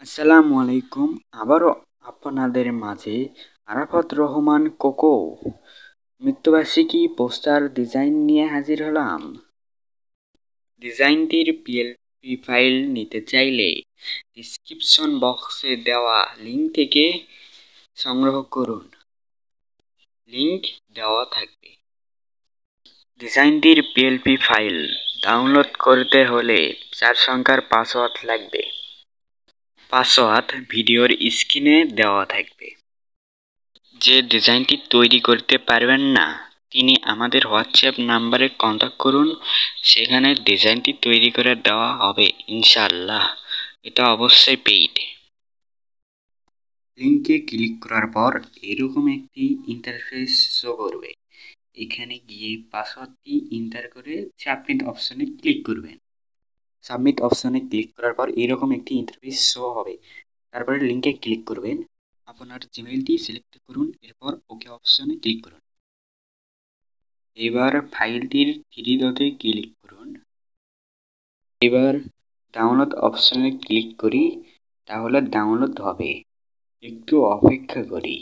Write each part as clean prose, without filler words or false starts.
আসসালামু আলাইকুম। আবারও আপনাদের মাঝে আরাফাত রহমান কোকো মৃত্যুবার্ষিকী পোস্টার ডিজাইন নিয়ে হাজির হলাম। ডিজাইনটির পিএলপি ফাইল নিতে চাইলে ডিসক্রিপশন বক্সে দেওয়া লিঙ্ক থেকে সংগ্রহ করুন, লিঙ্ক দেওয়া থাকবে। ডিজাইনটির পিএলপি ফাইল ডাউনলোড করতে হলে 4 সংখ্যার পাসওয়ার্ড লাগবে। পাসওয়ার্ড ভিডিওর স্ক্রিনে দেওয়া থাকবে। যে ডিজাইনটি তৈরি করতে পারবেন না তিনি আমাদের হোয়াটসঅ্যাপ নাম্বারে কন্ট্যাক্ট করুন, সেখানে ডিজাইনটি তৈরি করে দেওয়া হবে ইনশাআল্লাহ। এটা অবশ্যই পেইড। লিঙ্কে ক্লিক করার পর এরকম একটি ইন্টারফেস শো করবে। এখানে গিয়ে পাসওয়ার্ডটি এন্টার করে সাবমিট অপশনে ক্লিক করবেন। সাবমিট অপশনে ক্লিক করার পর এরকম একটি ইন্টারফেস শো হবে। তারপরে লিঙ্কে ক্লিক করবেন, আপনার জিমেইলটি সিলেক্ট করুন, এরপর ওকে অপশনে ক্লিক করুন। এবার ফাইলটির 3 ডটে ক্লিক করুন। এবার ডাউনলোড অপশনে ক্লিক করি, তাহলে ডাউনলোড হবে। একটু অপেক্ষা করি।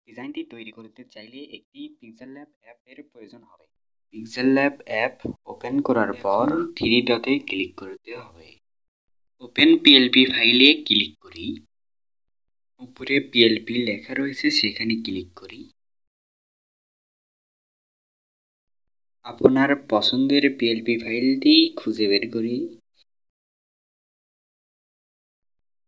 ডিজাইনটি তৈরি করতে চাইলে একটি পিক্সেল ল্যাব অ্যাপের প্রয়োজন হবে। পিক্সেল ল্যাব অ্যাপ ওপেন করার পর 3 ডটে ক্লিক করতে হবে। ওপেন পিএলপি ফাইলে ক্লিক করি। উপরে পিএলপি লেখা রয়েছে, সেখানে ক্লিক করি। আপনার পছন্দের পিএলপি ফাইলটি খুঁজে বের করি।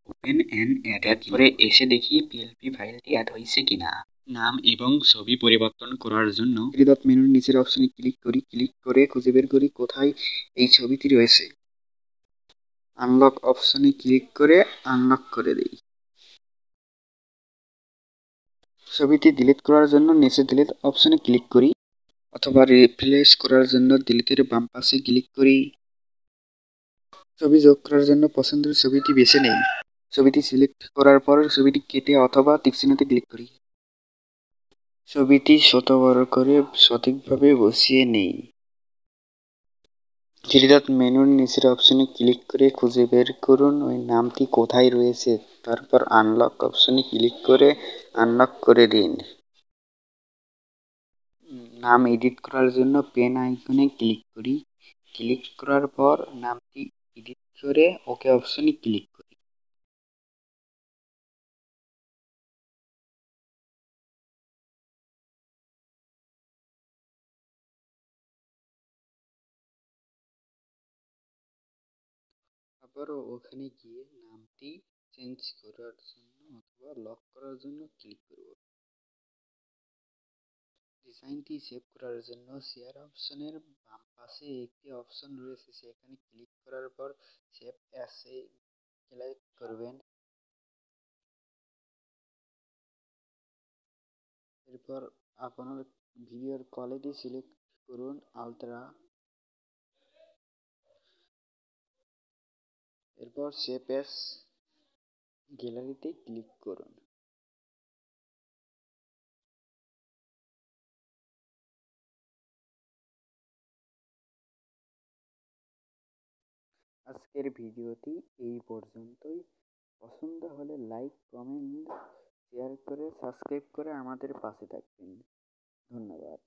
ওপেন অ্যান্ড অ্যাড করে এসে দেখি পিএলপি ফাইলটি অ্যাড হয়েছে কিনা। নাম এবং ছবি পরিবর্তন করার জন্য থ্রি ডট মেনুর নিচের অপশনে ক্লিক করি। ক্লিক করে খুঁজে বের করি কোথায় এই ছবিটি রয়েছে। আনলক অপশনে ক্লিক করে আনলক করে দেই। ছবিটি ডিলিট করার জন্য নিচে ডিলিট অপশনে ক্লিক করি, অথবা রিপ্লেস করার জন্য ডিলিটের বাম পাশে ক্লিক করি। ছবি যোগ করার জন্য পছন্দের ছবিটি বেছে নেই। ছবিটি সিলেক্ট করার পর ছবিটি কেটে অথবা তীরচিহ্নতে ক্লিক করি। ছবিটি ছোট বড় করে সঠিকভাবে বসিয়ে নেই। থ্রি ডট মেনুর নিচের অপশনে ক্লিক করে খুঁজে বের করুন ওই নামটি কোথায় রয়েছে। তারপর আনলক অপশনে ক্লিক করে আনলক করে দিন। নাম এডিট করার জন্য পেন আইকনে ক্লিক করি। ক্লিক করার পর নামটি এডিট করে ওকে অপশনে ক্লিক করি। আবারও ওখানে গিয়ে নামটি চেঞ্জ করার জন্য অথবা লক করার জন্য ক্লিক করব। ডিজাইনটি সেভ করার জন্য শেয়ার অপশনের বাম পাশে একটি অপশন রয়েছে, সেখানে ক্লিক করার পর সেভ অ্যাসে ক্লিক করবেন। এরপর আপনার ভিডিওর কোয়ালিটি সিলেক্ট করুন আলট্রা। এরপর সেভ অ্যাস গ্যালারিতে ক্লিক করুন। আজকের ভিডিওটি এই পর্যন্তই। পছন্দ হলে লাইক, কমেন্ট, শেয়ার করে সাবস্ক্রাইব করে আমাদের পাশে থাকবেন। ধন্যবাদ।